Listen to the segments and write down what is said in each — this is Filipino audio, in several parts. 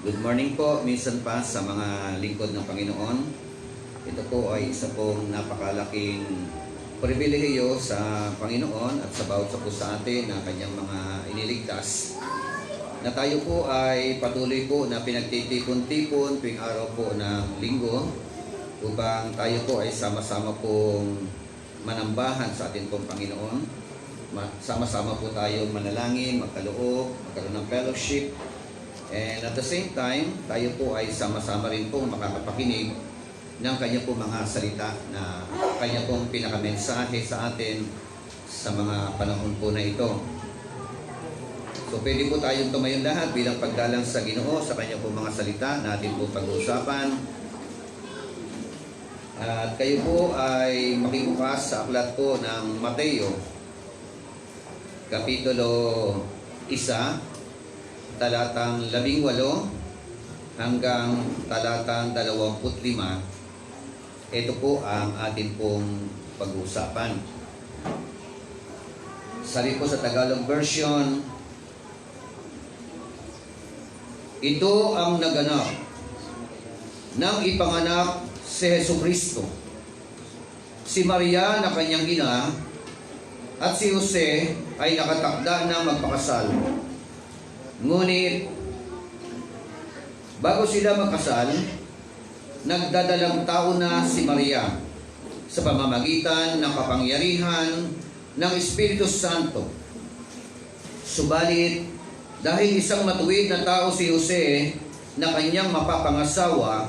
Good morning po, minsan pa sa mga lingkod ng Panginoon. Ito po ay isa pong napakalaking pribilehiyo sa Panginoon at sa bawat sa po sa atin na kanyang mga iniligtas. Na tayo po ay patuloy po na pinagtitipon-tipon tuwing araw po ng linggo upang tayo po ay sama-sama pong manambahan sa ating pong Panginoon. Sama-sama po tayo manalangin, magkaloob, magkaroon ng fellowship. And at the same time, tayo po ay sama-sama rin pong makakapakinig ng kanya po mga salita na kanya pong pinakamensahe sa atin sa mga panahon po na ito. So pwede po tayong tumayon lahat bilang paggalang sa Ginoo sa kanya po mga salita na atin po pag-uusapan. At kayo po ay makibukas sa aklat po ng Mateo, Kapitulo 1, talatang 18 hanggang talatang 25. Ito po ang atin pong pag-uusapan. Sabi po sa Tagalog version, ito ang naganap nang ipanganak si Jesucristo. Si Maria na kanyang ina at si Jose ay nakatakda na magpakasal. Ngunit, bago sila magkasal, nagdadalang tao na si Maria sa pamamagitan ng kapangyarihan ng Espiritu Santo. Subalit, dahil isang matuwid na tao si Jose na kanyang mapapangasawa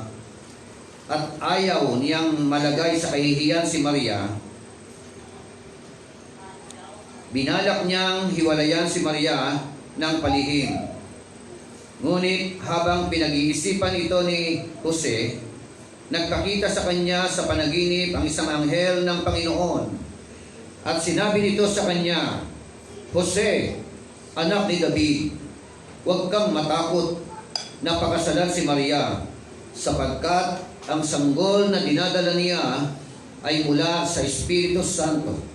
at ayaw niyang malagay sa kahihiyan si Maria, binalak niyang hiwalayan si Maria ng palihim. Ngunit habang pinag-iisipan ito ni Jose, nagpakita sa kanya sa panaginip ang isang anghel ng Panginoon at sinabi nito sa kanya, Jose, anak ni David, huwag kang matakot na pakasalan si Maria, sapagkat ang sanggol na dinadala niya ay mula sa Espiritu Santo.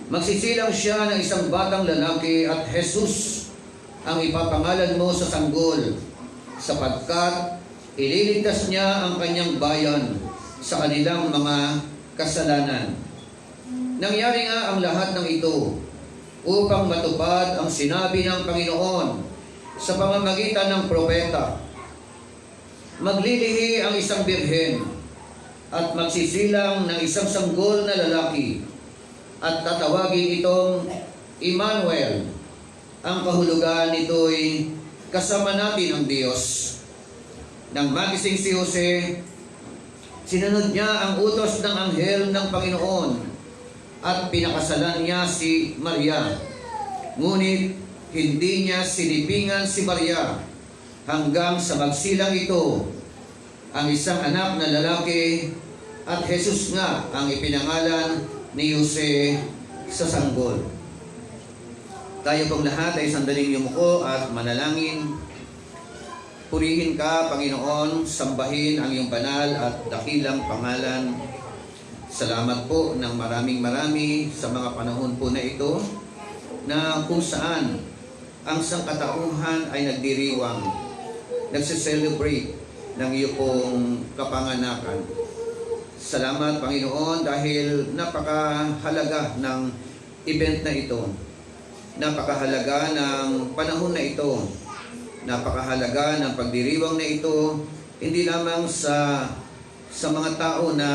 Magsisilang siya ng isang batang lalaki at Jesus ang ipapangalan mo sa sanggol, sapagkat ililigtas niya ang kanyang bayan sa kanilang mga kasalanan. Nangyari nga ang lahat ng ito upang matupad ang sinabi ng Panginoon sa pamamagitan ng propeta. Maglilihi ang isang birhen at magsisilang ng isang sanggol na lalaki at tatawagin itong Emmanuel. Ang kahulugan nito'y kasama natin ang Diyos. Nang magising si Jose, sinunod niya ang utos ng anghel ng Panginoon at pinakasalan niya si Maria. Ngunit hindi niya sinipingan si Maria hanggang sa magsilang ito ang isang anak na lalaki, at Jesus nga ang ipinangalan ni Jose sa sanggol. Tayo pong lahat ay sandaling yumuko at manalangin. Purihin ka, Panginoon, sambahin ang iyong banal at dakilang pangalan. Salamat po ng maraming sa mga panahon po na ito na kung saan ang sangkatauhan ay nagdiriwang, nagse-celebrate ng iyong pong kapanganakan. Salamat, Panginoon, dahil napakahalaga ng event na ito. Napakahalaga ng panahon na ito. Napakahalaga ng pagdiriwang na ito, hindi lamang sa mga tao na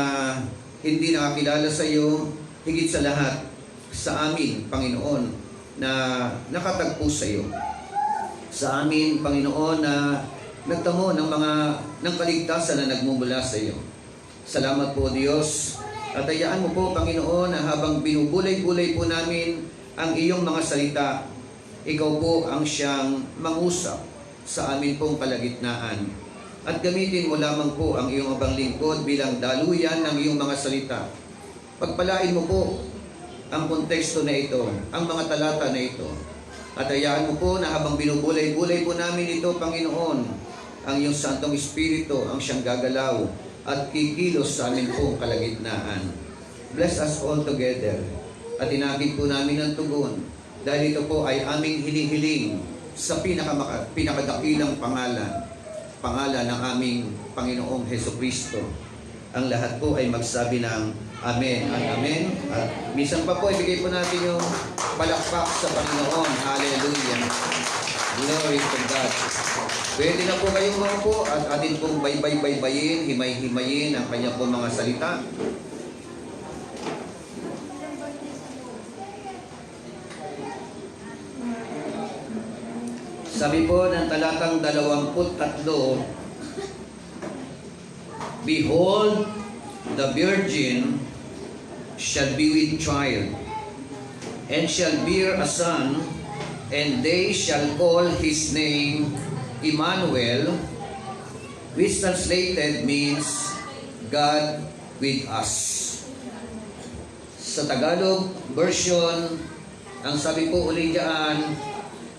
hindi nakakilala sa iyo, higit sa lahat sa amin, Panginoon, na nakatagpo sa iyo. Sa amin, Panginoon, na nagtamo ng kaligtasan na nagmumula sa iyo. Salamat po, Diyos, at hayaan mo po, Panginoon, na habang binubulay-bulay po namin ang iyong mga salita, ikaw po ang siyang mangusap sa amin pong kalagitnaan. At gamitin mo lamang po ang iyong abang lingkod bilang daluyan ng iyong mga salita. Pagpalain mo po ang konteksto na ito, ang mga talata na ito. At hayaan mo po na habang binubulay-bulay po namin ito, Panginoon, ang iyong Santong Espiritu ang siyang gagalaw at kikilos sa amin pong kalagitnaan. Bless us all together. At inakit po namin ang tugon dahil ito po ay aming hinihiling sa pinakadakilang pangalan ng aming Panginoong Hesukristo. Ang lahat po ay magsabi ng Amen at Amen. At minsan pa po, ibigay po natin yung palakpak sa Panginoon. Hallelujah. Glory to God. Pwede na po kayong maupo at atin pong baybay-baybayin, himay-himayin ang kanya po mga salita. Sabi po ng talatang 23, Behold, the virgin shall be with child, and shall bear a son, and they shall call his name Emmanuel, which translated means God with us. Sa Tagalog version, ang sabi po uli diyan,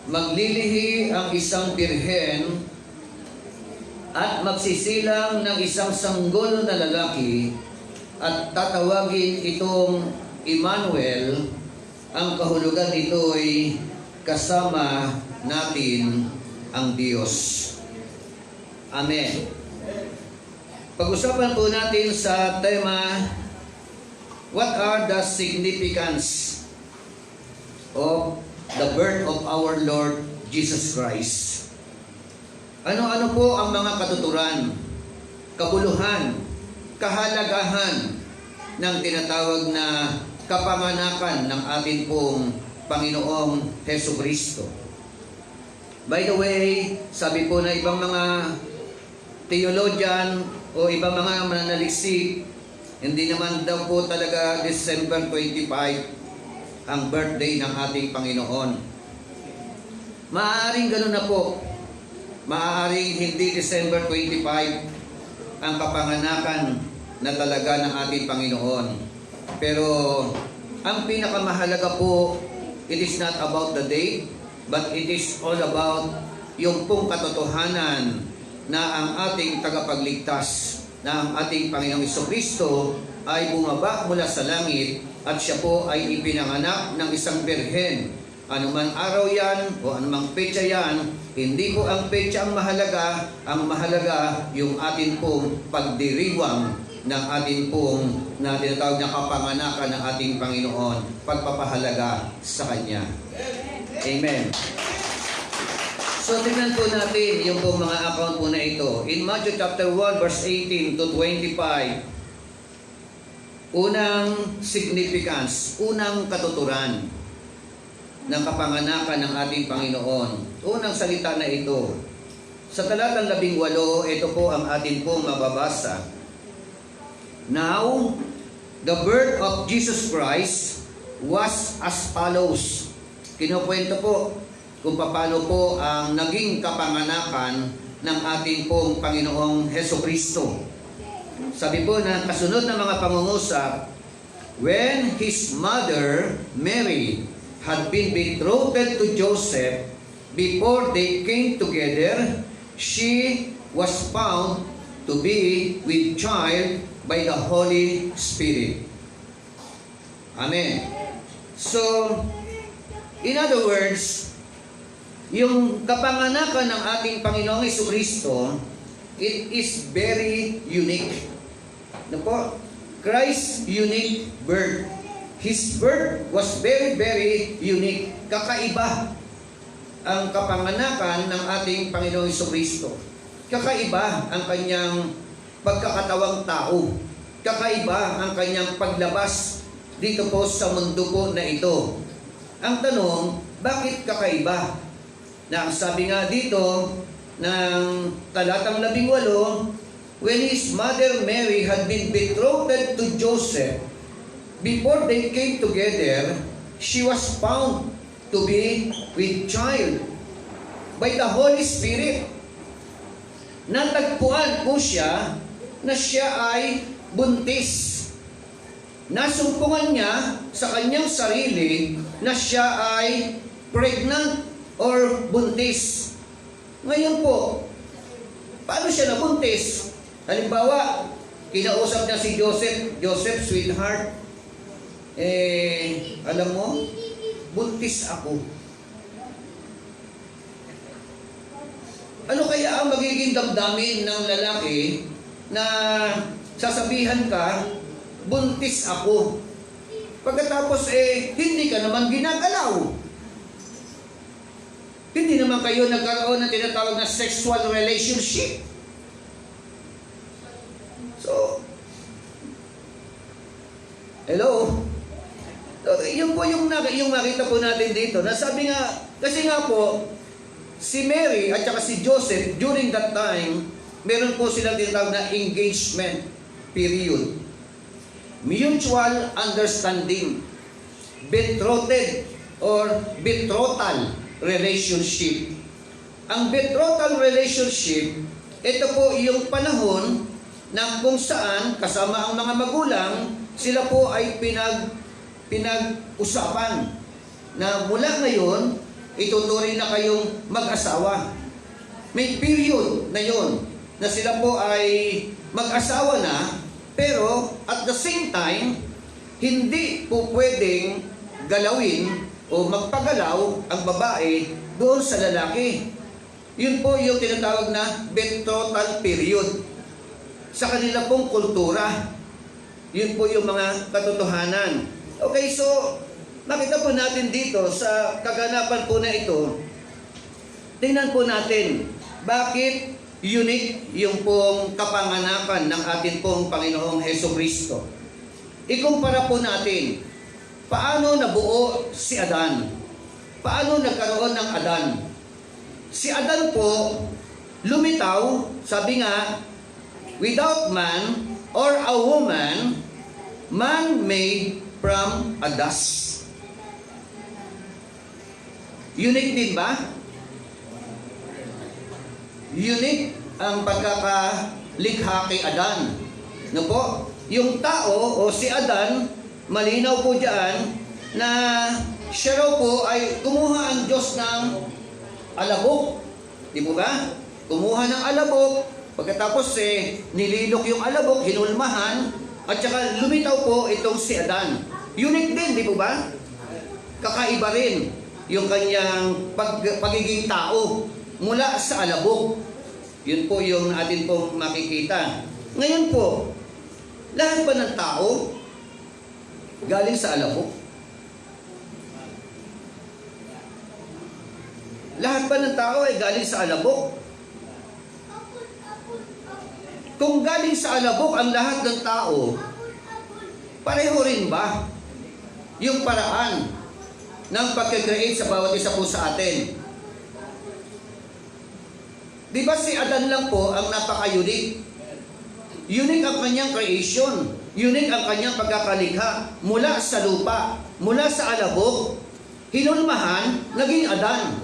maglilihi ang isang birhen at magsisilang ng isang sanggol na lalaki at tatawagin itong Emmanuel. Ang kahulugan nito'y kasama natin ang Diyos. Amen. Pag-usapan po natin sa tema, what are the significance of the birth of our Lord Jesus Christ? Ano-ano po ang mga katuturan, kabuluhan, kahalagahan ng tinatawag na kapanganakan ng ating pong Panginoong Hesukristo? By the way, sabi po na ibang mga theologian o ibang mga mananaliksik, hindi naman daw po talaga December 25 ang birthday ng ating Panginoon. Maaaring ganun na po. Maaaring hindi December 25 ang kapanganakan na talaga ng ating Panginoon. Pero ang pinakamahalaga po, it is not about the date, but it is all about yung pong katotohanan na ang ating tagapagligtas, na ang ating Panginoong Jesucristo ay bumaba mula sa langit at siya po ay ipinanganak ng isang birhen. Anumang araw yan o anumang petsa yan, hindi po ang petsa ang mahalaga yung atin pong pagdiriwang ng atin pong na tinatawag na kapanganakan ng ating Panginoon, pagpapahalaga sa Kanya. Amen. So tingnan po natin yung pong mga account po na ito. In Matthew chapter 1 verse 18 to 25, unang significance, unang katuturan ng kapanganakan ng ating Panginoon. Unang salita na ito. Sa talatang 18, ito po ang atin pong mababasa. Now, the birth of Jesus Christ was as follows. Kinukwento po kung paano po ang naging kapanganakan ng ating pong Panginoong Hesukristo. Sabi po na kasunod ng mga pangungusap, when his mother, Mary, had been betrothed to Joseph, before they came together, she was found to be with child by the Holy Spirit. Amen. So, in other words, yung kapanganakan ng ating Panginoong Jesucristo, it is very unique. Ano po? Christ's unique birth. His birth was very, very unique. Kakaiba ang kapanganakan ng ating Panginoong Jesucristo. Kakaiba ang kanyang pagkakatawang tao. Kakaiba ang kanyang paglabas dito po sa mundo po na ito. Ang tanong, bakit kakaiba? Na ang sabi nga dito ng talatang 18, when his mother Mary had been betrothed to Joseph, before they came together, she was found to be with child by the Holy Spirit. Natagpuan po siya na siya ay buntis. Nasumpungan niya sa kanyang sarili na siya ay pregnant or buntis. Ngayon po, paano siya nabuntis? Halimbawa, kinausap niya si Joseph, sweetheart, alam mo, buntis ako. magiging damdamin ng lalaki na sasabihan ka, buntis ako. Pagkatapos hindi ka naman ginagalaw. Hindi naman kayo nagkaroon ng tinatawag na sexual relationship. So, hello? So, yun po yung makita po natin dito. Nasabi nga, kasi nga po, si Mary at saka si Joseph, during that time, meron po silang tinatawag na engagement period. Mutual understanding. Betrothed or betrothal relationship. Ang betrothal relationship, ito po yung panahon na kung saan kasama ang mga magulang, sila po ay pinag-usapan na mula ngayon, ituturing na kayong mag-asawa. May period na yon na sila po ay mag-asawa na, pero at the same time, hindi po pwedeng galawin o magpagalaw ang babae doon sa lalaki. Yun po yung tinatawag na betrothal period. Sa kanila pong kultura, yun po yung mga katotohanan. Okay, so makita po natin dito sa kaganapan po na ito, tingnan po natin bakit unique yung pong kapanganakan ng ating pong Panginoong Hesukristo. Ikumpara po natin, paano nabuo si Adan? Paano nagkaroon ng Adan? Si Adan po, lumitaw, sabi nga, without man or a woman, man made from a dust. Unique din ba? Unique ang pagkakalikha kay Adan. No po? Yung tao o si Adan, malinaw po diyan na siya raw po ay kumuha ang Diyos ng alabok. Di po ba? Kumuha ng alabok, pagkatapos nililok yung alabok, hinulmahan, at saka lumitaw po itong si Adan. Unique din, di po ba? Kakaiba rin yung kanyang pagiging tao mula sa alabok. Yun po yung atin pong makikita. Ngayon po, lahat ba ng tao galing sa alabok? Lahat ba ng tao ay galing sa alabok? Kung galing sa alabok ang lahat ng tao, pareho rin ba yung paraan ng pagkakreate sa bawat isa po sa atin? Di ba si Adan lang po ang napaka-unique? Unique ang kanyang creation. Unique ang kanyang pagkakalikha. Mula sa lupa, mula sa alabok, hinulmahan, naging Adan.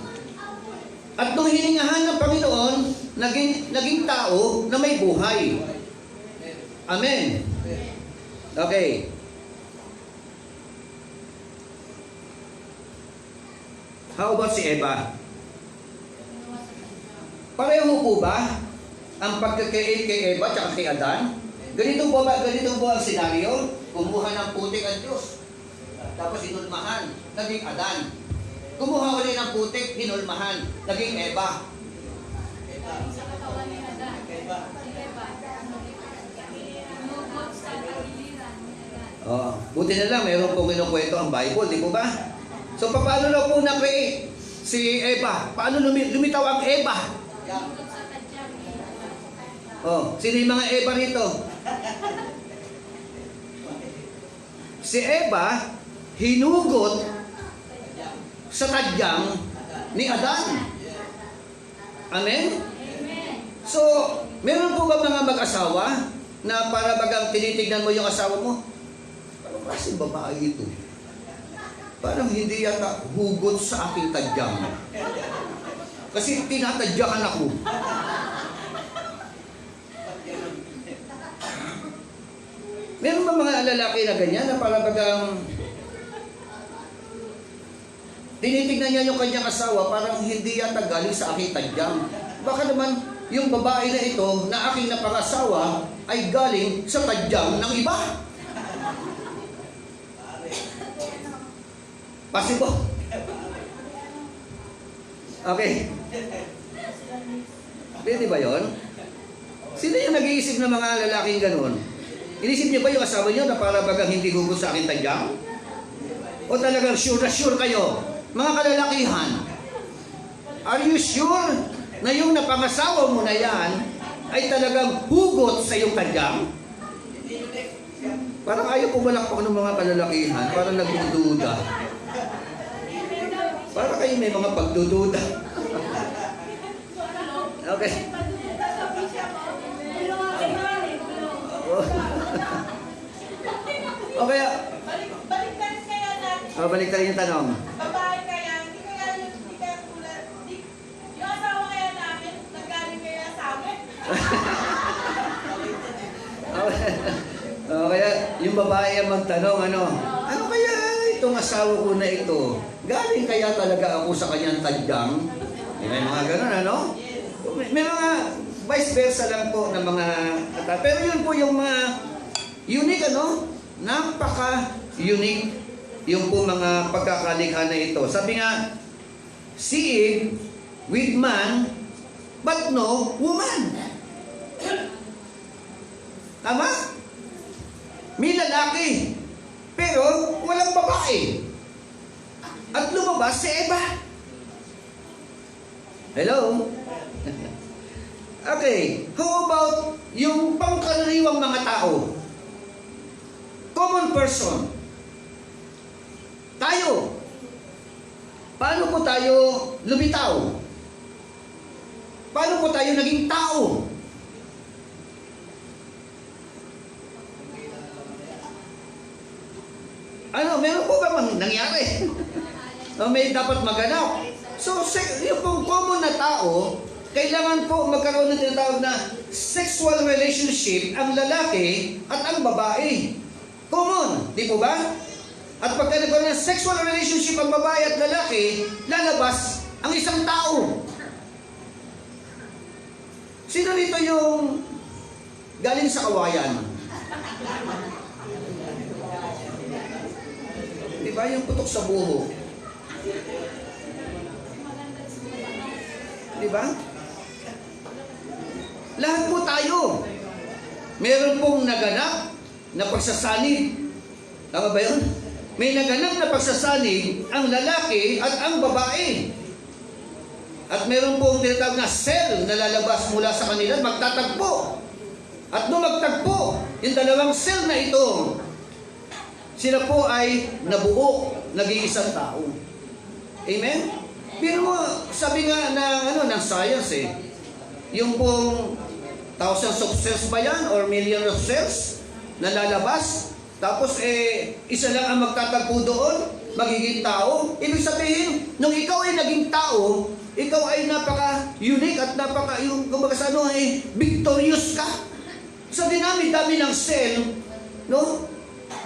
At nung hiningahan ng Panginoon, naging tao na may buhay. Amen. Okay. How about si Eva? Pareho po ba ang pagkakait kay Eva at kay Adan? Ganito po ang senaryo? Kumuha ng putik ang Diyos. Tapos hinulmahan, naging Adan. Kumuha ulit ng putik, hinulmahan, naging Eva. Sa katawan ni Adan. Buti na lang, mayroon pong kinukwento ang Bible, di po ba? So, paano na po na-create si Eva? Paano lumitaw ang Eva? Sino yung mga Eva rito? Si Eva, hinugot sa tadyang ni Adan. Amen? So, meron po ba mga mag-asawa na para bagang tinitignan mo yung asawa mo? Parang klaseng babae ito. Parang hindi yata hugot sa aking tadyang. Kasi tinatadyakan ako. Meron ba mga lalaki na ganyan na para bagang tinitignan niya yung kanyang asawa, parang hindi yata galing sa aking tadyang. Baka naman yung babae na ito na aking napangasawa ay galing sa tadyang ng iba. Possible? Okay. Pwede ba yon? Sino yung nag-iisip ng mga lalaking ganun? Inisip niyo ba yung asawa niyo na para bagang hindi hugot sa akin tadyang? O talagang sure na sure kayo? Mga kalalakihan, are you sure na yung napangasawa mo na yan ay talagang hugot sa iyong tadyang? Parang ayaw pumalakpak ng mga kalalakihan, parang nagdududa. Para kayo may mga pagdududa. Okay. O kaya, Baliktad kaya natin. balik tayo yung tanong. Babae kaya, hindi kaya tulad, yung asawa kaya namin, naggaling kaya sa amin. O kaya, yung babae ang magtanong, ano kaya itong asawa ko na ito? Galing kaya talaga ako sa kanyang tadyang? May mga ganun, ano? May mga vice versa lang po ng mga kata. Pero yun po yung mga unique, ano? Napaka-unique yung po mga pagkakalikha na ito. Sabi nga, si Eve with man, but no woman. Tama? May lalaki, pero walang babae. At lumabas si Eva. Hello? Okay, how about yung pangkaraniwang mga tao? Common person. Tayo. Paano po tayo lumitaw? Paano po tayo naging tao? Meron po ba nangyari? May dapat maganap. So, yung pong common na tao, kailangan po magkaroon ng tinatawag na sexual relationship ang lalaki at ang babae. Common, di po ba? At pagka nagkaroon ng sexual relationship ang babae at lalaki, lalabas ang isang tao. Sino dito yung galing sa kawayan? Di ba yung putok sa buho? Di ba? Lahat po tayo. Meron pong naganap na pagsasanib. Tama ba yun? May naganap na pagsasanib ang lalaki at ang babae. At meron pong tinatawag na cell na lalabas mula sa kanila, magtatagpo. At nung magtagpo, yung dalawang cell na ito, sila po ay nabuo, naging isang tao. Amen? Pero mo, sabi nga ng science yung pong thousands of cells ba yan or millions of cells na lalabas, tapos isa lang ang magtatagpo doon, magiging tao. Ibig sabihin, nung ikaw ay naging tao, ikaw ay napaka-unique at victorious ka. Sa dinami-dami ng cell, no?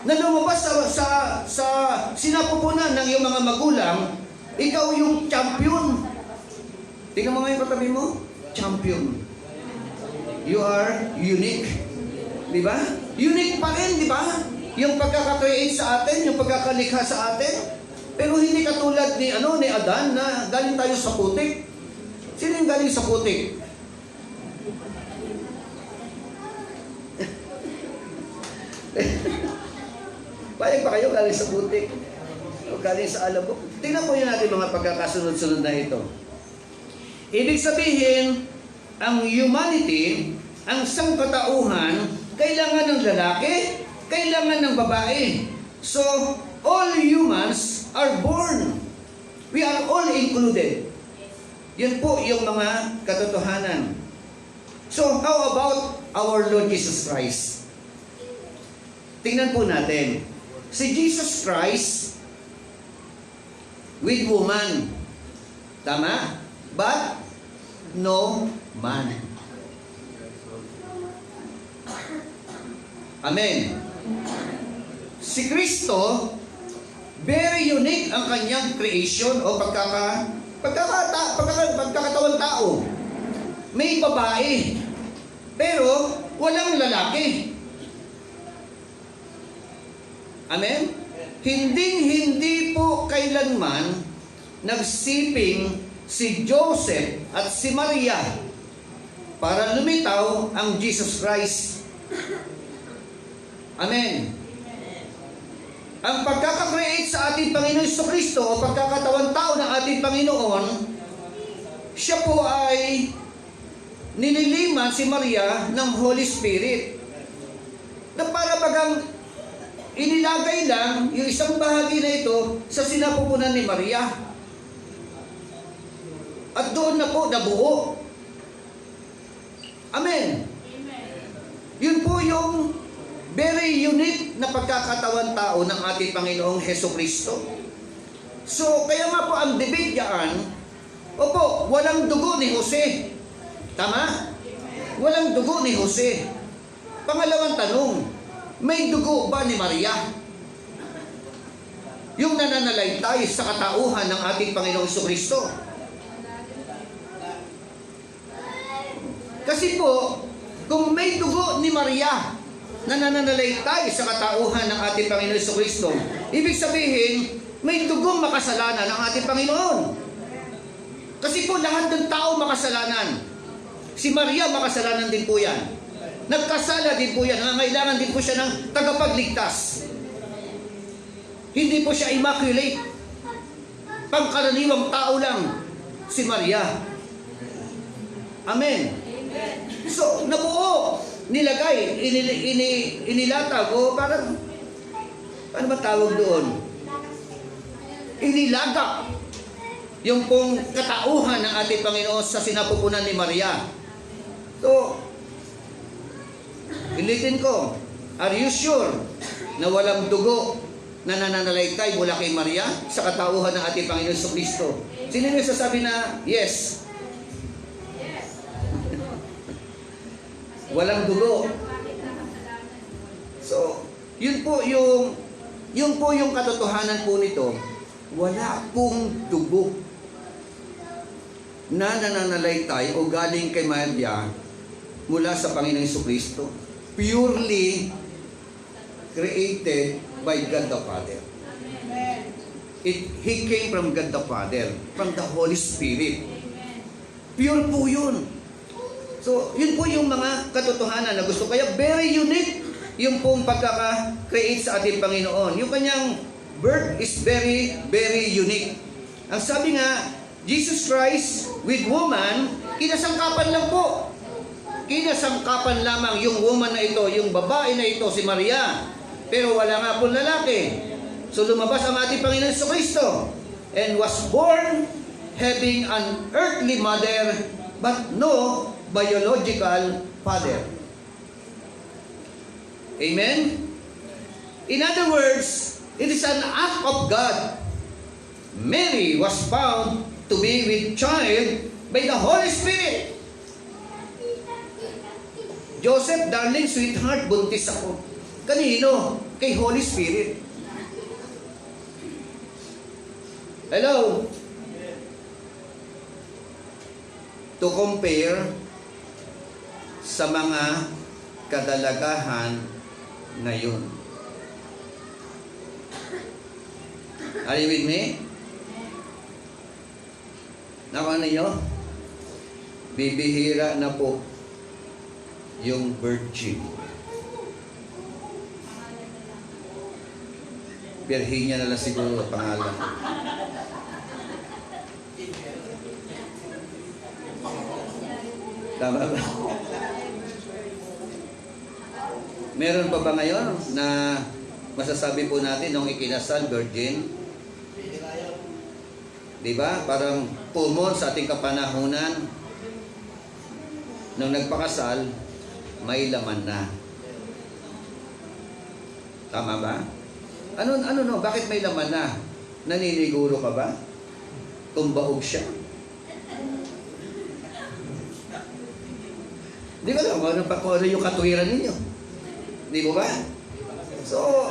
Na lumabas sa sinapupunan ng iyong mga magulang, ikaw yung champion. Tingnan mo ngayon katabi mo, champion. You are unique. Di ba? Unique pa rin, di ba? Yung pagkaka-create sa atin, yung pagkakalikha sa atin. Pero hindi katulad ni Adan na galing tayo sa putik. Sino yung galing sa putik? Payag pa kayo galing sa putik o galing sa alabok? Tingnan po yun natin mga pagkakasunod-sunod na ito. Ibig sabihin, ang humanity, ang sangkatauhan, kailangan ng lalaki, kailangan ng babae. So, all humans are born. We are all included. Yan po yung mga katotohanan. So, how about our Lord Jesus Christ? Tingnan po natin. Si Jesus Christ with woman. Tama? But no man. Amen. Si Kristo, very unique ang kanyang creation o pagkakatawang tao. May babae, pero walang lalaki. Amen? Hindi po kailanman nagsiping si Joseph at si Maria para lumitaw ang Jesus Christ. Amen. Ang pagkakakreate sa ating Panginoon Jesucristo o pagkakatawan tao ng ating Panginoon, siya po ay nililiman si Maria ng Holy Spirit. Na para bagang inilagay lang yung isang bahagi na ito sa sinapupunan ni Maria. At doon na po nabuo. Amen. Yun po yung very unique na pagkakatawan tao ng ating Panginoong Hesukristo. So, kaya nga po ang debate diyan, opo, walang dugo ni Jose. Tama? Walang dugo ni Jose. Pangalawang tanong, may dugo ba ni Maria? Yung nananalaytay sa katauhan ng ating Panginoong Jesucristo. Kasi po, kung may dugo ni Maria na nananalaytay sa katauhan ng ating Panginoon Jesucristo, ibig sabihin, may dugong makasalanan ang ating Panginoon. Kasi po lahat ng tao makasalanan. Si Maria makasalanan din po yan. Nagkasala din po yan. Nangangailangan din po siya ng tagapagligtas. Hindi po siya immaculate. Pangkaraniwang tao lang si Maria. Amen. So, nabuo, nilagay, inilatag, o parang, ano ba tawag doon? Inilagak yung pong katauhan ng ating Panginoon sa sinapupunan ni Maria. So, ulitin ko, are you sure na walang dugo na nananalaytay mula kay Maria sa katauhan ng ating Panginoon Jesucristo? Sino yung sasabi na yes? Walang dugo. So, yun po yung katotohanan po nito. Wala pong dugo na nananalaytay o galing kay Maria mula sa Panginoong Jesucristo. Purely created by God the Father. He came from God the Father, from the Holy Spirit. Pure po yun. So, yun po yung mga katotohanan na gusto. Kaya very unique yung pong pagkaka-create sa ating Panginoon. Yung kanyang birth is very, very unique. Ang sabi nga, Jesus Christ with woman, kinasangkapan lang po. Kinasangkapan lamang yung woman na ito, yung babae na ito, si Maria. Pero wala nga pong lalaki. So lumabas ang ating Panginoon Jesucristo and was born having an earthly mother but no biological father. Amen? In other words, it is an act of God. Mary was found to be with child by the Holy Spirit. Joseph, darling, sweetheart, buntis ako. Kanino? Kay Holy Spirit. Hello? To compare sa mga kadalagahan ngayon. Are you with me? Nakuha ninyo? Bibihira na po yung virgin. Virginia na lang siguro ang pangalan. Tama ba? Meron pa ba ngayon na masasabi po natin nung ikinasal, virgin? Diba? Parang common sa ating kapanahunan. Nung nagpakasal, may laman na. Tama ba? Ano, bakit may laman na? Naniniguro ka ba? Tumbaog siya. Di ba alam kung ano yung katuwiran ninyo? Di ba ba? So,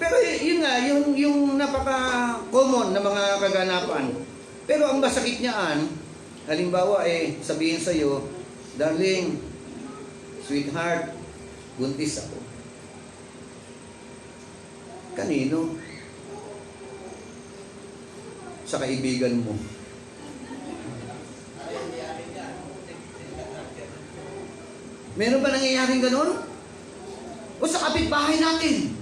pero yun nga, yung napaka-common na mga kaganapan. Pero ang masakit niyaan, halimbawa sabihin sa'yo, darling, sweetheart, buntis ako. Kanino? Sa kaibigan mo. Meron ba nangyayaring ganun? O sa kapitbahay natin?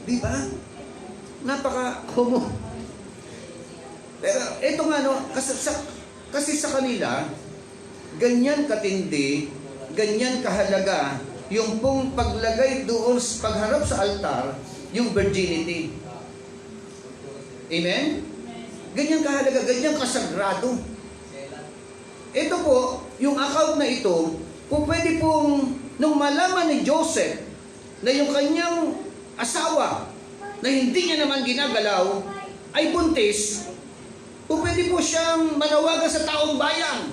Di ba? Napaka-homo. Pero ito nga, no, kasi sa kanila, ganyan katindi, ganyan kahalaga, yung pong paglagay doon, pagharap sa altar, yung virginity. Amen? Ganyan kahalaga, ganyan kasagrado. Ito po, yung account na ito, pwede pong, nung malaman ni Joseph, na yung kanyang asawa, na hindi niya naman ginagalaw, ay buntis, pwede po siyang manawagan sa taong bayan.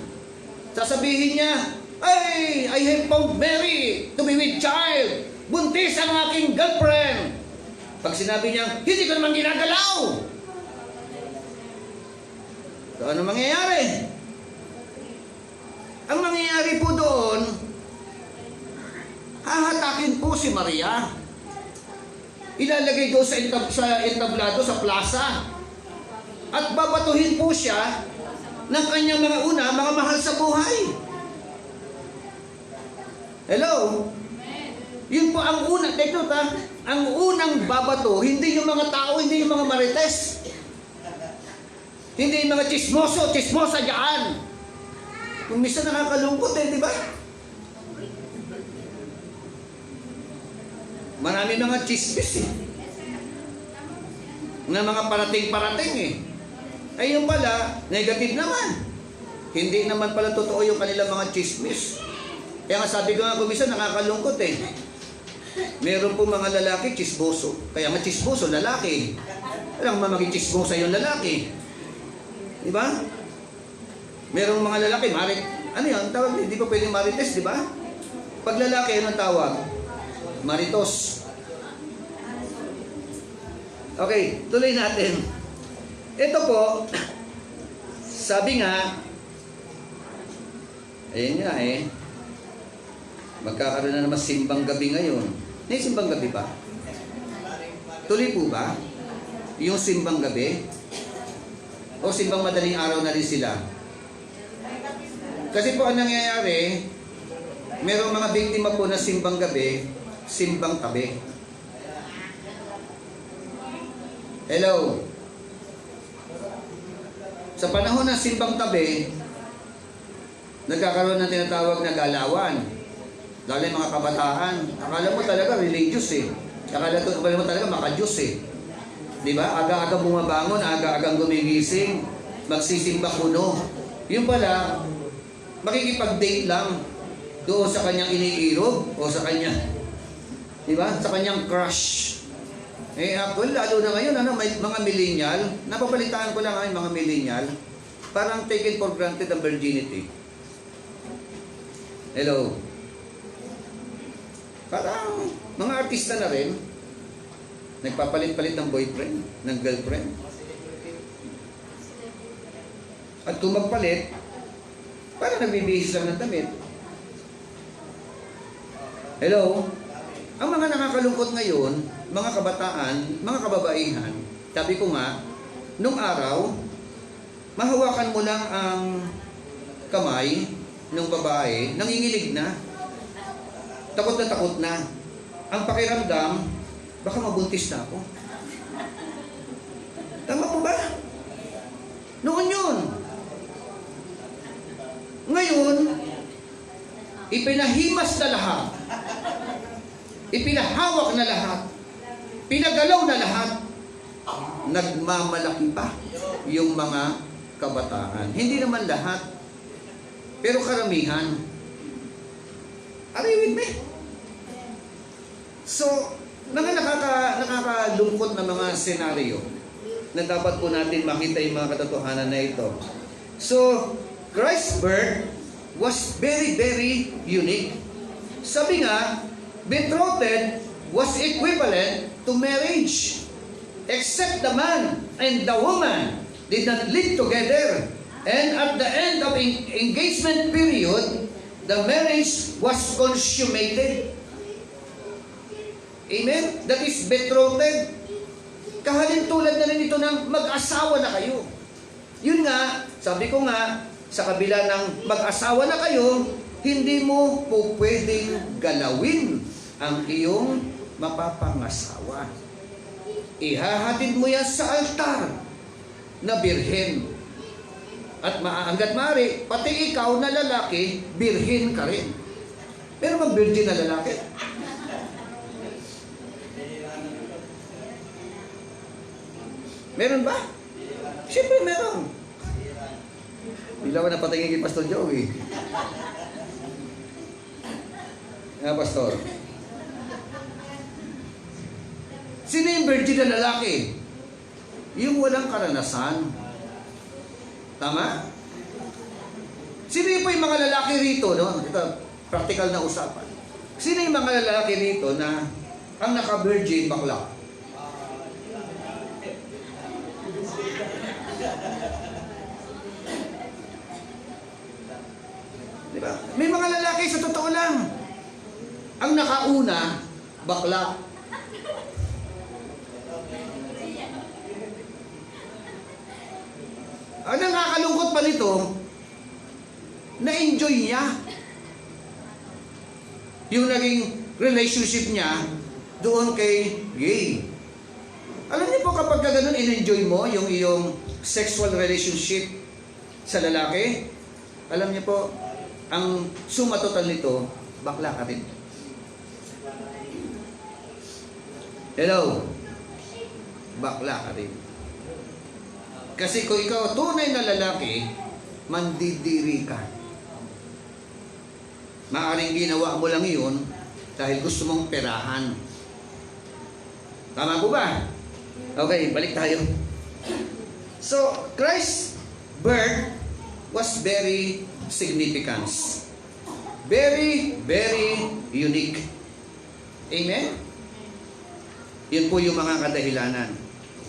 Sasabihin niya, ay, I have found Mary to be with child. Buntis ang aking girlfriend. Pag sinabi niya, hindi ko naman ginagalaw. So, ano mangyayari? Ang mangyayari po doon, hahatakin po si Maria. Ilalagay doon sa entablado, sa plaza. At babatuhin po siya ng kanyang mga mga mahal sa buhay. Hello? Yun po ang una. Take note, ha? Ang unang babato, hindi yung mga tao, hindi yung mga marites. Hindi yung mga chismoso, chismosa dyan. Kung minsan nakakalungkot di ba? Marami mga chismis na mga parating-parating Ay yung pala, negative naman. Hindi naman pala totoo yung kanilang mga chismis. Kaya nga sabi ko nga kumisa, nakakalungkot Meron po mga lalaki, chismoso. Kaya nga chismoso, lalaki. Alam mo maging chismosa yung lalaki. Di ba? Merong mga lalaki, ano yun? Tawag, hindi pa pwedeng marites, di ba? Pag lalaki, ano tawag? Maritos. Okay, tuloy natin. Ito po, sabi nga, ayun nga magkakaroon na naman simbang gabi ngayon. May simbang gabi ba? Tuloy po ba? Yung simbang gabi? O simbang madaling araw na rin sila? Kasi po ang nangyayari, merong mga biktima po na simbang gabi, simbang tabi. Hello? Sa panahon ng simbang tabi, nagkakaroon ng tinatawag na galawan. Lalo yung mga kabataan. Akala mo talaga religious Akala mo talaga maka-Diyos Di ba? Aga-aga bumabangon, aga-agang gumigising, magsisimba kuno. Yung pala, makikipag-date lang doon sa kanyang iniirog o sa kanyang, di ba? Sa kanyang crush. Actually, lalo na ngayon, may mga millennial, napapalitaan ko lang mga millennial, parang taken for granted ang virginity. Hello? Parang mga artista na rin, nagpapalit-palit ng boyfriend, ng girlfriend. At kung magpalit, parang nagbibihis lang ng damit. Hello? Ang mga nakakalungkot ngayon, mga kabataan, mga kababaihan, sabi ko nga, nung araw, mahawakan mo lang ang kamay ng babae, nanginginig na, takot na. Ang pakiramdam, baka mabuntis na ako. Tama po ba? Noon yun. Ngayon, ipinahimas na lahat. Ipinahawak na lahat. Pinagalaw na lahat. Nagmamalaki pa yung mga kabataan. Hindi naman lahat. Pero karamihan. Are you with me? So, mga nakakalungkot na mga senaryo na dapat po natin makita yung mga katotohanan na ito. So, Christ's birth was very, very unique. Sabi nga, betrothed was equivalent to marriage. Except the man and the woman did not live together. And at the end of engagement period, the marriage was consummated. Amen? That is betrothed. Kahalintulad na rin ito ng mag-asawa na kayo. Yun nga, Sabi ko nga, sa kabila ng mag-asawa na kayo, hindi mo po pwedeng galawin ang iyong mapapangasawa. Ihahatid mo yan sa altar na birhen. At hanggat maaari, pati ikaw na lalaki, birhen ka rin. Pero mag-virgin na lalaki. Meron ba? Siyempre meron. Bila ko napatingin kay Pastor Joey. Nga, Pastor. Sino yung virgin na lalaki? Yung walang karanasan. Tama? Sino yung po yung mga lalaki rito, no? Ito, practical na usapan. Sino yung mga lalaki rito na ang naka-virgin bakla? Diba? May mga lalaki sa totoo lang. Ang nakauna, bakla. Ang nakakalungkot pa nito, na-enjoy niya yung naging relationship niya doon kay gay. Alam niyo po kapag ganun in-enjoy mo yung iyong sexual relationship sa lalaki, alam niyo po, ang suma total nito, bakla ka rin. Hello? Bakla ka rin. Kasi kung ikaw tunay na lalaki, mandidiri ka. Maaring ginawa mo lang iyon dahil gusto mong perahan. Tama po ba? Okay, balik tayo. So, Christ's birth was very significant. Very, very unique. Amen? Yun po yung mga kadahilanan.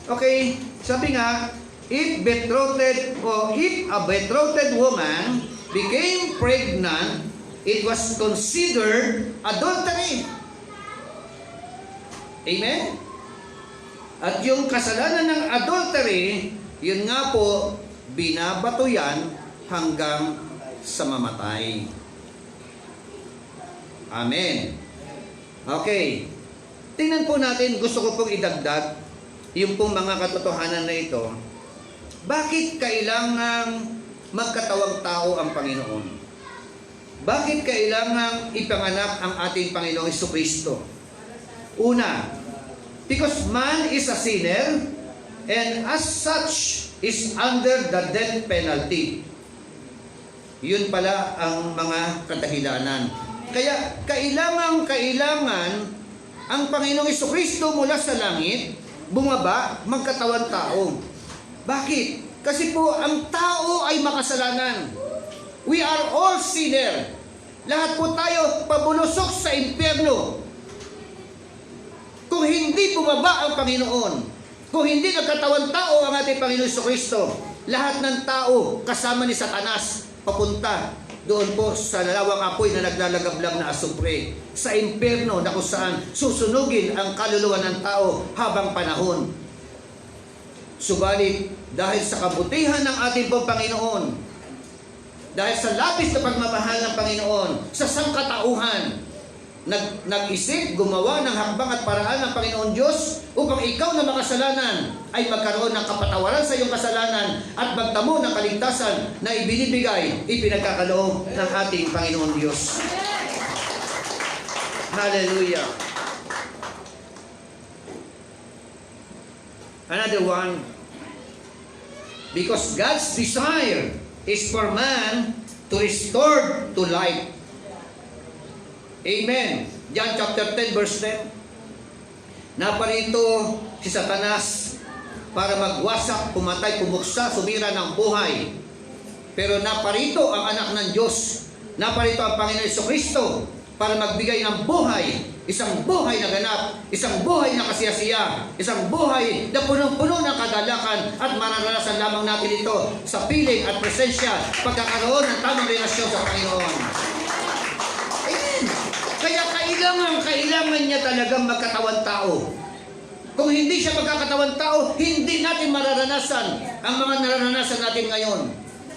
Okay, sabi nga, if a betrothed woman became pregnant, it was considered adultery. Amen? At yung kasalanan ng adultery, yun nga po, binabato yan hanggang sa mamatay. Amen. Okay. Tingnan po natin, gusto ko pong idagdag yung pong mga katotohanan na ito. Bakit kailangang magkatawang tao ang Panginoon? Bakit kailangang ipanganak ang ating Panginoong Jesucristo? Una, because man is a sinner and as such is under the death penalty. Yun pala ang mga kadahilanan. Kaya kailangan ang Panginoong Jesucristo mula sa langit, bumaba, magkatawan tao. Bakit? Kasi po ang tao ay makasalanan. We are all sinner. Lahat po tayo pabulusok sa impyerno. Kung hindi bumaba ang Panginoon, kung hindi nagkatawan tao ang ating Panginoon Jesucristo, lahat ng tao kasama ni Satanas papunta doon po sa lalawang apoy na naglalagablag na asupre, sa impyerno na kung saan susunugin ang kaluluwa ng tao habang panahon. Subalit, dahil sa kabutihan ng ating pong Panginoon, dahil sa labis na pagmamahal ng Panginoon, sa sangkatauhan, nag-isip, gumawa ng hakbang at paraan ng Panginoon Diyos upang ikaw na makasalanan ay magkaroon ng kapatawaran sa iyong kasalanan at magtamo ng kaligtasan na ibinibigay, ipinagkakaloob ng ating Panginoon Diyos. Hallelujah. Another one, because God's desire is for man to restore to life. Amen. John chapter 10 verse 10. Naparito si Satanas para magwasak, pumatay, pumuksa, sumira ng buhay. Pero naparito ang anak ng Diyos. Naparito ang Panginoon Jesucristo para magbigay ng buhay. Isang buhay na ganap, isang buhay na kasiyasiya, isang buhay na punong-puno ng kagalakan at mararanasan lamang natin ito sa piling at presensya, pagkakaroon ng tamang relasyon sa Panginoon. Amen. Kaya kailangan niya talagang magkatawan tao. Kung hindi siya magkakatawan tao, hindi natin mararanasan ang mga nararanasan natin ngayon.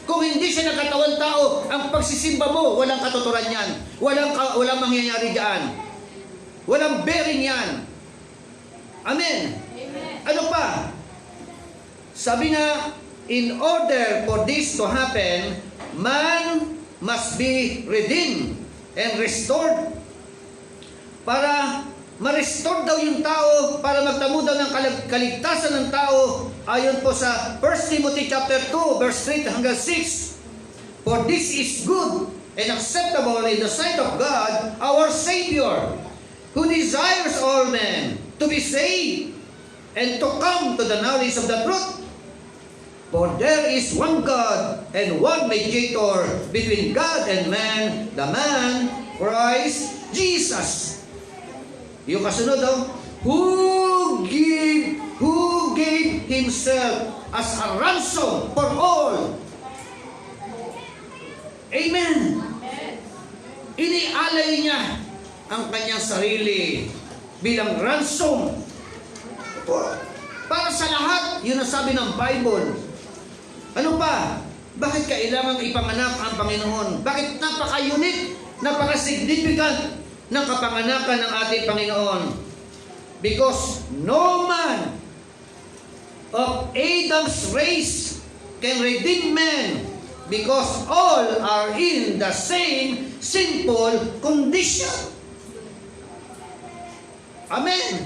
Kung hindi siya nagkatawang tao, ang pagsisimba mo, walang katuturan yan. Walang mangyayari diyan. Walang bearing yan. Amen. Amen. Ano pa? Sabi nga, in order for this to happen, man must be redeemed and restored. Para ma-restore daw yung tao, para magtamo daw ng kaligtasan ng tao, ayon po sa 1 Timothy chapter 2, verse 3 hanggang 6. For this is good and acceptable in the sight of God, our Savior, who desires all men to be saved and to come to the knowledge of the truth. For there is one God and one mediator between God and man, the man, Christ Jesus. Yung kasunod daw, who gave himself as a ransom for all. Amen. Inialay niya ang kanyang sarili bilang ransom para sa lahat. Yun ang sabi ng Bible. Ano pa? Bakit kailangang ipanganak ang Panginoon? Bakit napaka-unique, napaka-significant ng kapanganakan ng ating Panginoon? Because no man of Adam's race can redeem men, because all are in the same sinful condition. Amen.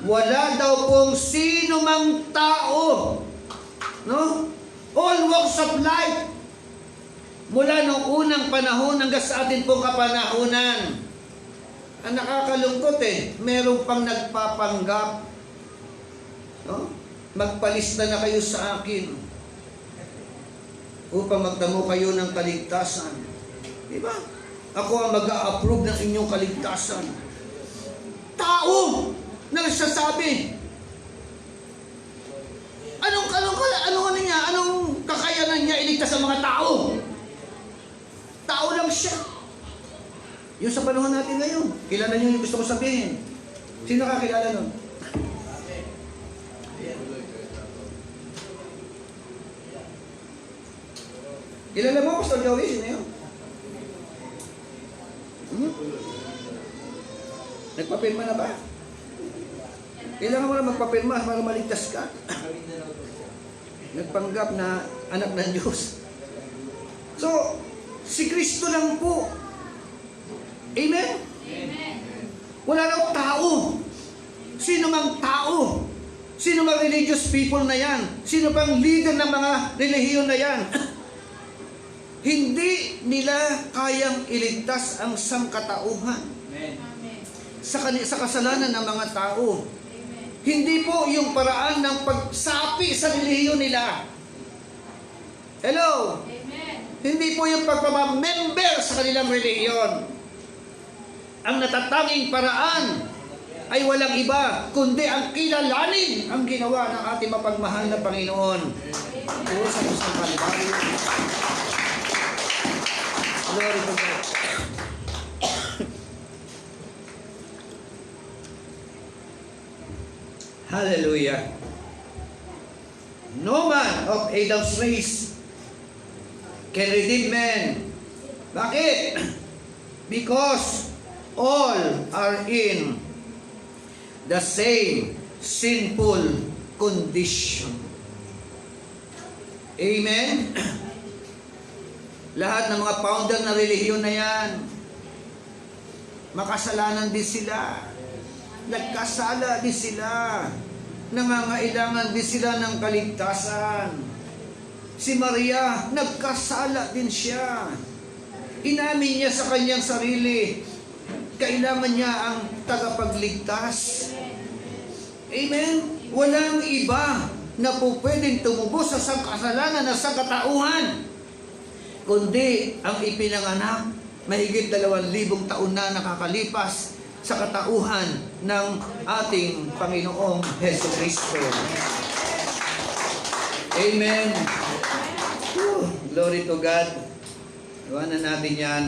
Wala daw pong sino mang tao, no? All walks of life, mula noong unang panahon hanggang sa atin pong kapanahunan. Ang nakakalungkot meron pang nagpapanggap, no? Magpalista na kayo sa akin upang magtamo kayo ng kaligtasan. Diba? Ako ang mag-a-approve ng inyong kaligtasan. Tao na nagsasabi. Anong kakayanan niya iligtas sa mga tao? Tao lang siya. Yung sa panahon natin ngayon, kilala niyo yung gusto ko sabihin. Sino kakilala nun? Kilala mo, Pastor Joey? Sino yun? Nagpapirma na ba? Kailangan mo na magpapirma para maligtas ka. Nagpanggap na anak ng Diyos. So, si Kristo lang po. Amen? Amen. Wala raw tao. Sino mang tao? Sino mang religious people na yan? Sino pang leader ng mga relihiyon na yan? Hindi nila kayang iligtas ang sangkatauhan sa kasalanan ng mga tao. Hindi po yung paraan ng pagsapi sa relihiyon nila. Hello? Amen. Hindi po yung pagpapamember sa kanilang relihiyon. Ang natatanging paraan ay walang iba, kundi ang kilalanin ang ginawa ng ating mapagmahal na Panginoon. Puro sa isang Kalbaryo. Glory to God. Hallelujah. No man of Adam's race can redeem men. Bakit? Because all are in the same sinful condition. Amen? Lahat ng mga founder na relihiyon na yan, makasalanan din sila. Nagkasala din sila. Nangangailangan din sila ng kaligtasan. Si Maria, nagkasala din siya. Inamin niya sa kanyang sarili, kailangan niya ang tagapagligtas. Amen? Walang iba na po pwedeng tumubos sa kasalanan ng sangkatauhan, kundi ang ipinanganak mahigit 2,000 taon na nakakalipas sa katauhan ng ating Panginoong Jesucristo. Amen. Glory to God. Iwanan natin yan.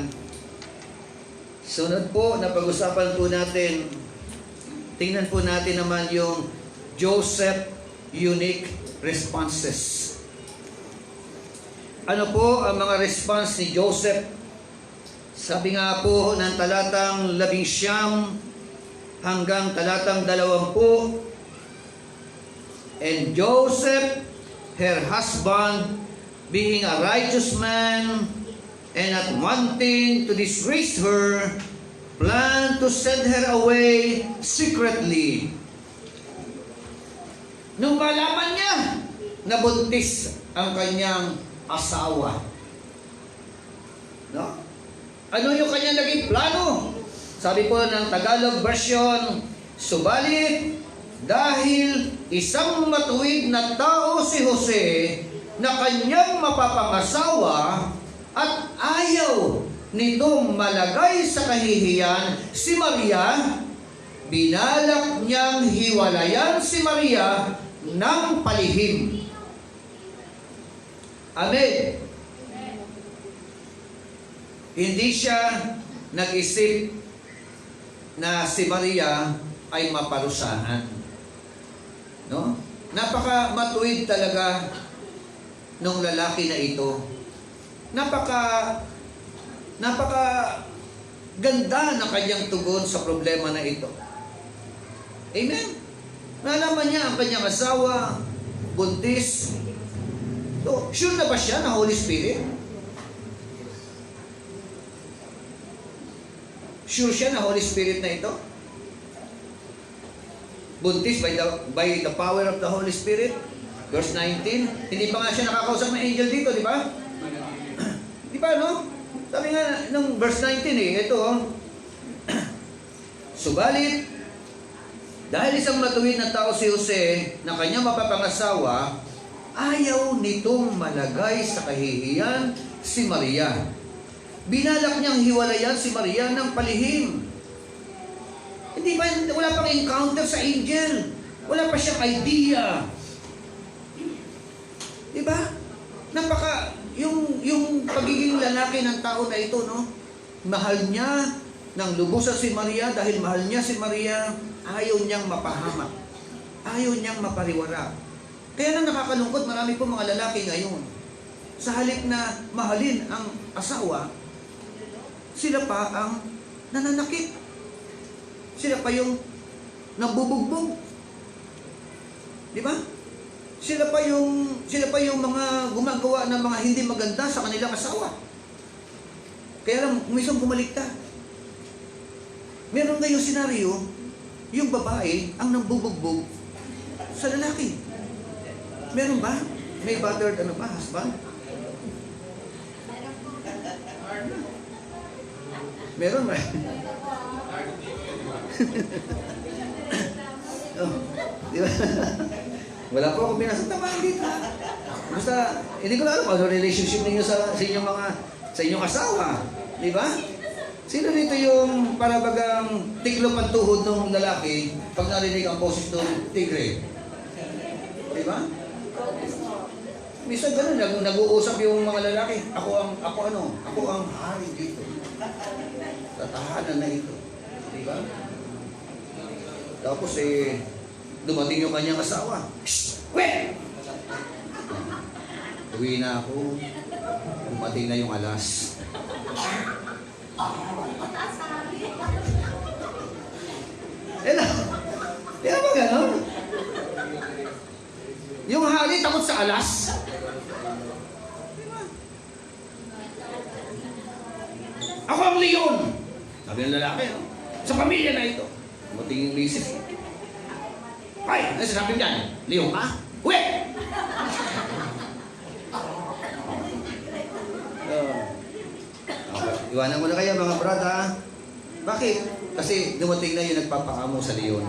Sunod po, na pag-usapan po natin, tingnan po natin naman yung Joseph unique responses. ano po ang mga response ni Joseph? Sabi nga po ng talatang 11 hanggang talatang 20, and Joseph, her husband, being a righteous man, and not wanting to disgrace her, planned to send her away secretly. Nung malaman niya na buntis ang kanyang asawa, no? Ano yung kanyang naging plano? Sabi po ng Tagalog version, subalit dahil isang matuwid na tao si Jose na kanyang mapapangasawa at ayaw nitong malagay sa kahihiyan si Maria, binalak niyang hiwalayan si Maria ng palihim. Amen. Hindi siya nag-isip na si Maria ay maparusahan. No? Napaka matuwid talaga nung lalaki na ito. Napaka ganda ng kanyang tugon sa problema na ito. Amen. Nalaman niya ang kanyang asawa, buntis. So, sure na ba siya na Holy Spirit? Sure siya na Holy Spirit na ito? Buntis by the power of the Holy Spirit? Verse 19. Hindi pa nga siya nakakausap ng angel dito, di ba? Di ba, no? Sabi nga ng verse 19 ito, subalit, dahil isang matuwid na tao si Jose na kanyang mapapangasawa, ayaw nitong malagay sa kahihiyan si Maria. Binalak niyang hiwalayan si Maria ng palihim. Hindi ba, wala pang encounter sa angel. Wala pa siyang idea. Di ba? Yung pagiging lalaki ng tao na ito, no? Mahal niya ng lubusan si Maria, dahil mahal niya si Maria, ayaw niyang mapahamak. Ayaw niyang mapariwara. Kaya na nakakalungkot, marami po mga lalaki ngayon. Sa halip na mahalin ang asawa, sila pa ang nananakit. Sila pa yung nabubugbog. Di ba? Sila pa yung mga gumagawa ng mga hindi maganda sa kanilang asawa. Kaya lang, minsan bumaliktad. Meron ngayong senaryo, yung babae ang nambubugbog sa lalaki. Meron ba? May battered husband? Meron ba? Oh, di ba? Wala po akong binasang dito. Basta, hindi ko na alam kung ano relationship ninyo sa inyong asawa. Di ba? Sino dito yung parabagang tiklop ang tuhod ng lalaki pag narinig ang boses ng tigre? Di ba? Minsan ganun, nag-uusap yung mga lalaki. Ako ang hari dito. Sa tahanan na ito. Di ba? Tapos dumating yung kanyang asawa. Shhh! Wait! Uwi na ako. Dumating na yung alas. Kaya ba gano'n? Yung hari takot sa alas. Ako ang leon! Sabi ng lalaki, no? Sa pamilya na ito. Dumating yung misis. Ay, ano sinabi niyan? Leon ka? Uwi! Iwanan ko na kayo mga brada. Bakit? Kasi dumating na yung nagpapaamo sa leon.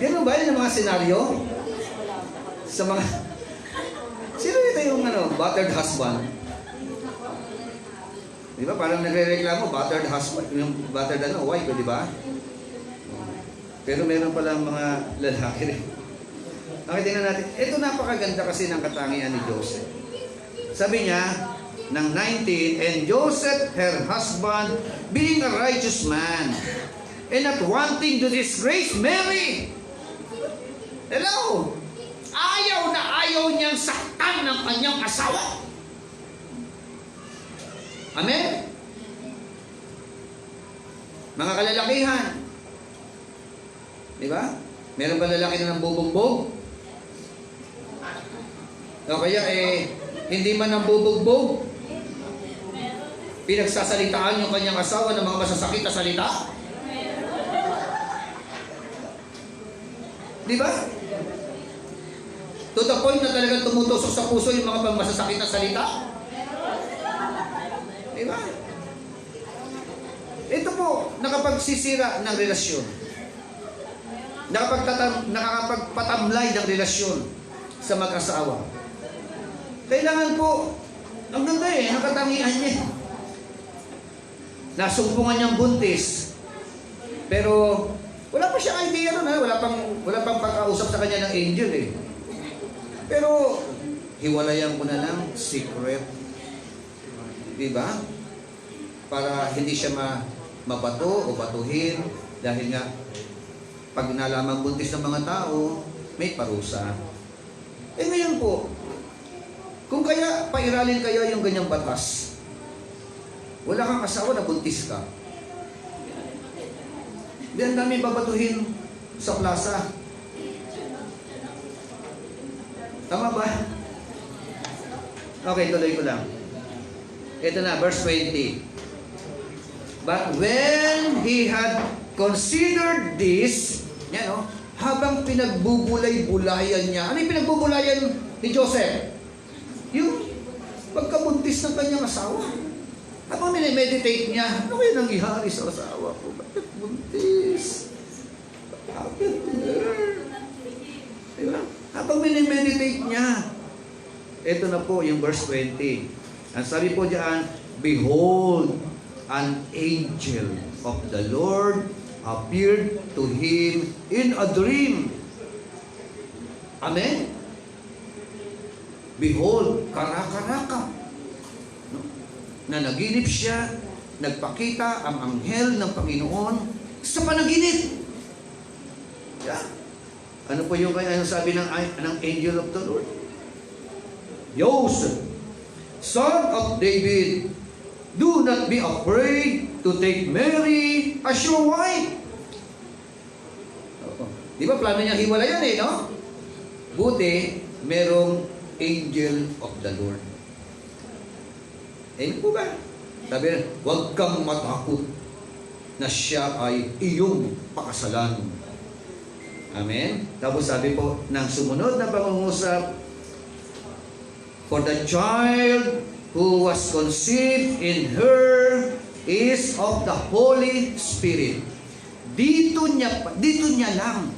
Ganun ba yun ang mga senaryo? Sa mga... Sino ito yung battered husband? Di ba? Parang nagre-reklamo, battered husband, yung battered wife, di ba? Pero meron palang mga lalaki rin. Okay, tingnan natin. Ito napakaganda kasi ng katangian ni Joseph. Sabi niya, ng 19, and Joseph, her husband, being a righteous man, and not wanting to disgrace Mary. Hello? Ayaw na ayaw niyang saktan ng kanyang asawa. Amen? Mga kalalakihan, di ba? Meron ba lalaki na nambubugbog? O kaya hindi man nambubugbog, pinagsasalitaan yung kanyang asawa ng mga masasakit na salita? Di ba? To the point na talagang tumutusok sa puso yung mga masasakit na salita? Di ba? Ito po, nakapagsisira ng relasyon. Nakakapagpatamlay ng relasyon sa mag-asawa. Kailangan po, ang ganda nakatangian niya. Nasumpungan niyang buntis. Pero, wala pa siyang idea nun, wala pang pagkausap sa kanya ng angel Pero, hiwalayan ko na lang, secret. Diba? Para hindi siya mabato o batuhin. Dahil nga, pag nalaman buntis ng mga tao, may parusa. Ngayon po, kung kaya pairalin kayo yung ganyang batas, wala kang asawa na buntis ka. Diyan namin babatuhin sa plaza. Tama ba? Okay, tuloy ko lang. Ito na, verse 20. But when he had considered this, habang pinagbubulay-bulayan niya, ano yung pinagbubulayan ni Joseph? Yung pagkabuntis ng kanyang asawa. Habang minimeditate niya, ano kaya nangyari sa asawa ko? Bakit buntis? Bakit diba? Habang minimeditate niya, ito na po yung verse 20. Ang sabi po diyan, behold, an angel of the Lord appeared to him in a dream. Amen? Behold, karaka-raka. Na naginip siya, nagpakita ang anghel ng Panginoon sa panaginip. Yeah. Ano po yung kaya sabi ng angel of the Lord? Joseph, son of David, do not be afraid to take Mary as your wife. Di ba plano niya hiwalayan no? Buti, merong angel of the Lord. Po ba? Sabi na, huwag kang matakot na siya ay iyong pakasalan. Amen? Tapos sabi po, ng sumunod na pangungusap, for the child who was conceived in her is of the Holy Spirit. Dito niya lang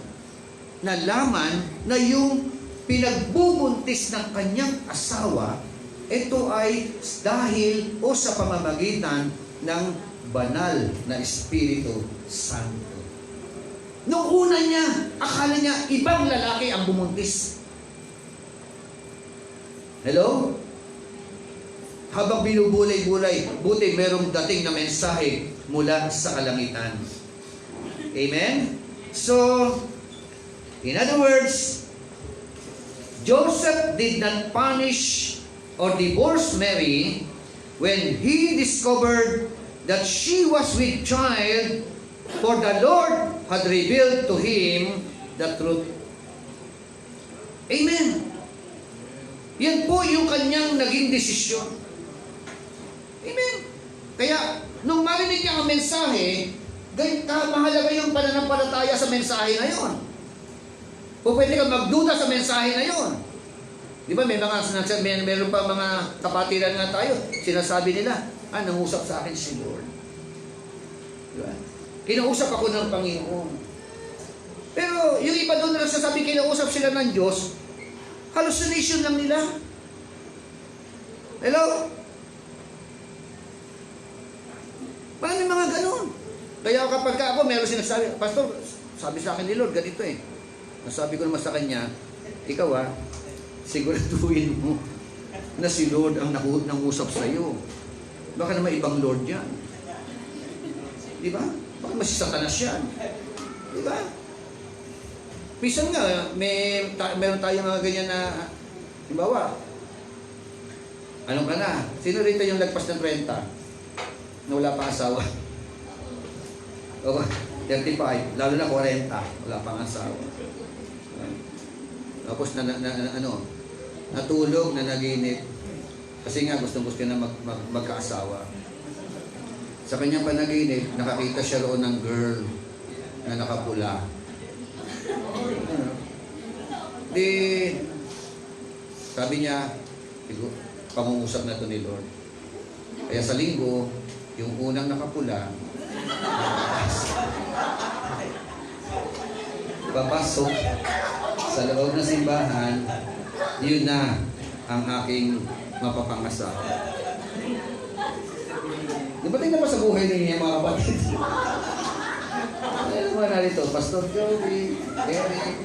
nalaman na yung pinagbubuntis ng kanyang asawa, ito ay dahil o sa pamamagitan ng banal na Espiritu Santo. Noong una niya, akala niya ibang lalaki ang bumuntis. Hello? Habang binubulay-bulay, buti merong dating na mensahe mula sa kalangitan. Amen? So, in other words, Joseph did not punish or divorce Mary when he discovered that she was with child, for the Lord had revealed to him the truth. Amen. Yan po yung kanyang naging desisyon. Amen. Kaya, nung marinig niya ang mensahe, mahalaga yung pananampalataya sa mensahe na yon. O pwede kang magduda sa mensahe na yon. Di ba meron pa mga kapatiran nga tayo, sinasabi nila, nangusap sa akin si Lord. Di ba? Kinausap ako ng Panginoon. Pero yung iba doon na nagsasabi, kinausap sila ng Diyos, hallucination lang nila. Hello? Maraming mga ganun. Kaya kapag ako, meron sinasabi, Pastor, sabi sa akin ni Lord, ganito Nasabi ko naman sa kanya, ikaw siguraduhin mo na si Lord ang nangusap sa iyo. Baka naman ibang Lord yan. Di ba? Baka masisatanas yan. Di ba? Minsan nga, meron tayong mga ganyan na, halimbawa, anong ka na? Sino rito yung lagpas ng 30? Na wala pa asawa? O, 35, lalo na 40, wala pang asawa. Tapos natulog, na naginip. Kasi nga gusto na magkaasawa. Sa kanyang panaginip, nakakita siya roon ng girl na nakapula. Di, sabi niya, pangungusap na to ni Lord. Kaya sa linggo, yung unang nakapula, papasok sa loob ng simbahan, yun na ang aking mapapangasawa. Dumating na ba sa buhay ninyo mga kapatid? Ano naman narito? Pastor Joey, Eric,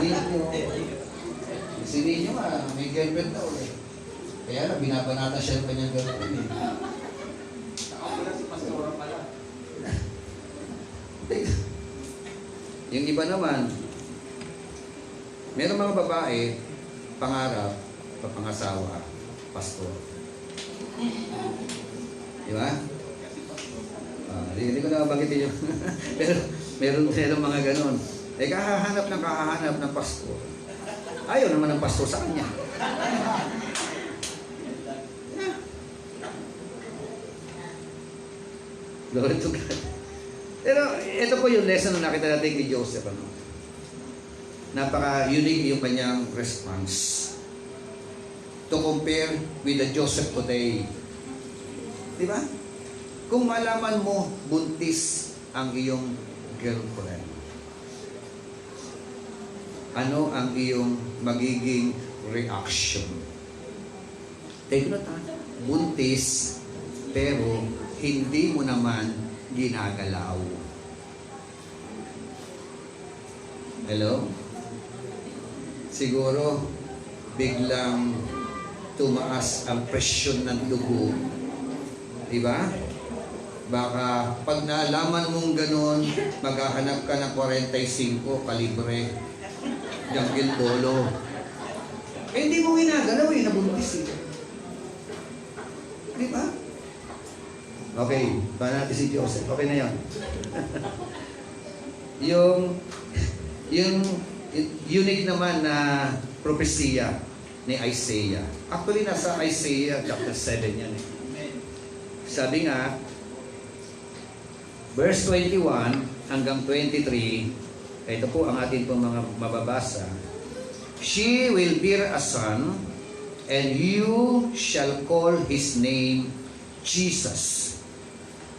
Nino. Si Nino may girlfriend daw eh. Kaya lang, binabanata siya yung kanyang girlfriend eh. Nakapula si Pastora pala. Yung iba naman, meron mga babae, pangarap, papangasawa, pastor. Di ba? Hindi ko na mabagitin yun. Pero meron mga ganon. Eh kahahanap ng pastor. Ayaw naman ng pastor sa kanya. Glory to God. Pero ito po yung lesson na nakita natin kay Joseph. Napaka-unique yung kanyang response to compare with the Joseph today. Di ba? Kung malaman mo, buntis ang iyong girlfriend, ano ang iyong magiging reaction? Take note ha? Buntis, pero hindi mo naman ginagalaw. Hello? Siguro, biglang tumaas ang presyon ng dugo. Diba? Baka pag naalaman mong ganun, maghahanap ka ng 45 kalibre jungle polo. Eh, hindi mo ginagalaw eh, nabuntis eh. Diba? Okay, paano natin si Joseph? Okay na yun. yung unique naman na propesya ni Isaiah. Actually, nasa Isaiah chapter 7 yan eh. Sabi nga, verse 21 hanggang 23, ito po ang atin pong mga mababasa. She will bear a son, and you shall call his name Jesus,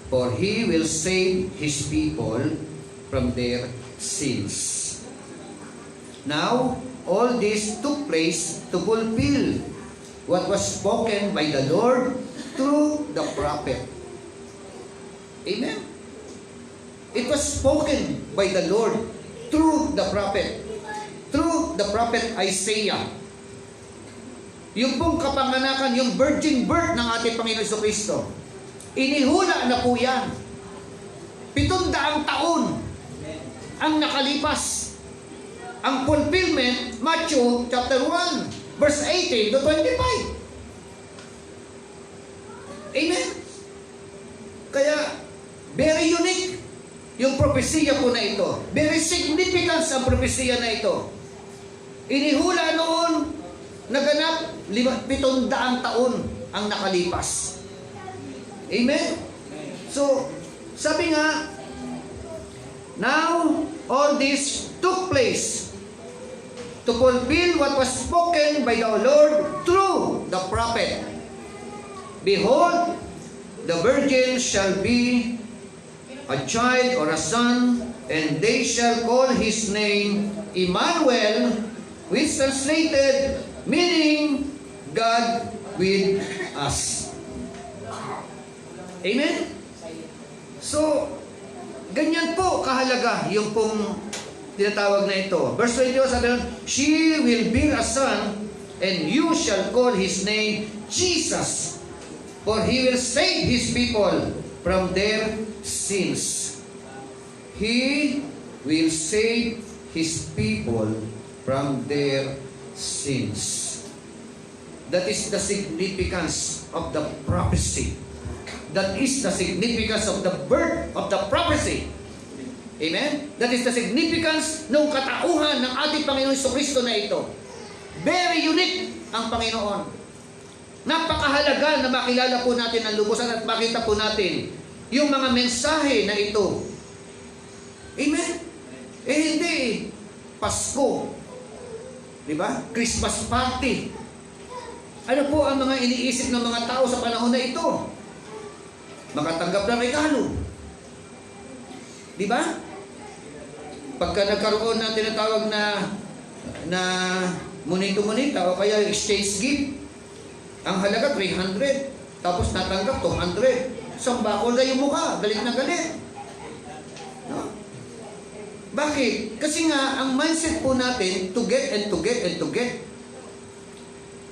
for he will save his people from their sins. Now, all this took place to fulfill what was spoken by the Lord through the prophet. Amen? It was spoken by the Lord through the prophet. Through the prophet Isaiah. Yung pong kapanganakan, yung virgin birth ng ating Panginoon Jesucristo, inihula na po yan. 700 taon ang nakalipas. Ang fulfillment, Matthew chapter 1, verse 18 to 25. Amen? Kaya, very unique yung propesiya po na ito. Very significant ang propesiya na ito. Inihula noon, naganap 700 taon ang nakalipas. Amen? So, sabi nga, now, all this took place to fulfill what was spoken by the Lord through the prophet. Behold, the virgin shall be a child or a son, and they shall call his name Emmanuel, which translated meaning God with us. Amen? So, ganyan po kahalaga yung pong tinatawag na ito. Verse 22 sabi nun, she will bear a son, and you shall call his name Jesus, for he will save his people from their sins. He will save His people from their sins. That is the significance of the prophecy. That is the significance of the birth of the prophecy. Amen? That is the significance ng katauhan ng ating Panginoon Jesucristo na ito. Very unique ang Panginoon. Napakahalaga na makilala po natin ang lubusan at makita po natin yung mga mensahe na ito. Amen? Hindi. Pasko. Diba? Christmas party. Ano po ang mga iniisip ng mga tao sa panahon na ito? Makatanggap ng regalo. Diba? Pagka nagkaroon ng tinatawag na monito-monita o kaya exchange gift, ang halaga 300, tapos natanggap 200. Sambakol na yung mukha, galit na galit. No? Bakit? Kasi nga, ang mindset po natin, to get and to get and to get.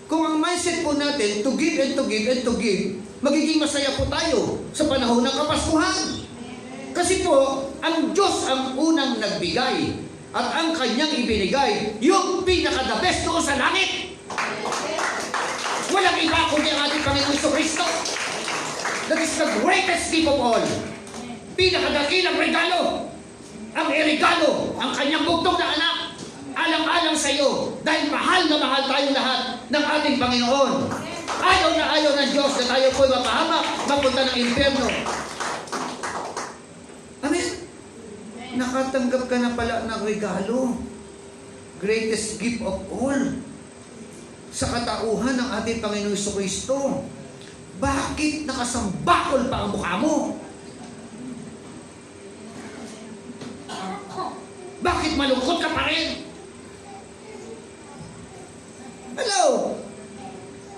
Kung ang mindset po natin, to give and to give and to give, magiging masaya po tayo sa panahon ng Kapaskuhan. Kasi po, ang Diyos ang unang nagbigay at ang Kanyang ibinigay, yung pinaka-the best doon sa langit. Walang iba kundi ang ating Panginoon Jesucristo. That is the greatest gift of all. Pinakadakilang regalo. Ang irregalo, ang Kanyang bugtong na anak, alang-alang sa iyo, dahil mahal na mahal tayong lahat ng ating Panginoon. Ayaw na ayaw ng Diyos na tayo po'y mapahamak, mapunta ng impyerno. Amen? Nakatanggap ka na pala ng regalo. Greatest gift of all. Sa katauhan ng ating Panginoon Jesucristo. Bakit nakasambakol pa ang mukha mo? Bakit malungkot ka pa rin? Hello?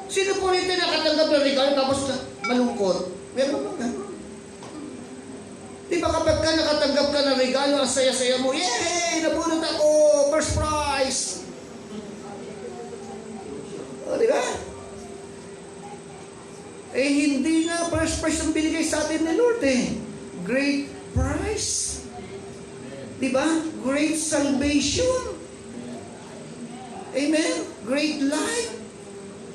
Sino po rito nakatanggap ng regalo tapos malungkot? Meron ba gano'n? Di ba kapag ka nakatanggap ka ng regalo, ang saya-saya mo, yay! Nabunot ako! First prize! O, di ba? Eh, hindi nga first prize ang binigay sa atin ni Lord eh. Great prize. Di ba? Great salvation. Amen? Great life.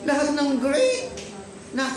Lahat ng great na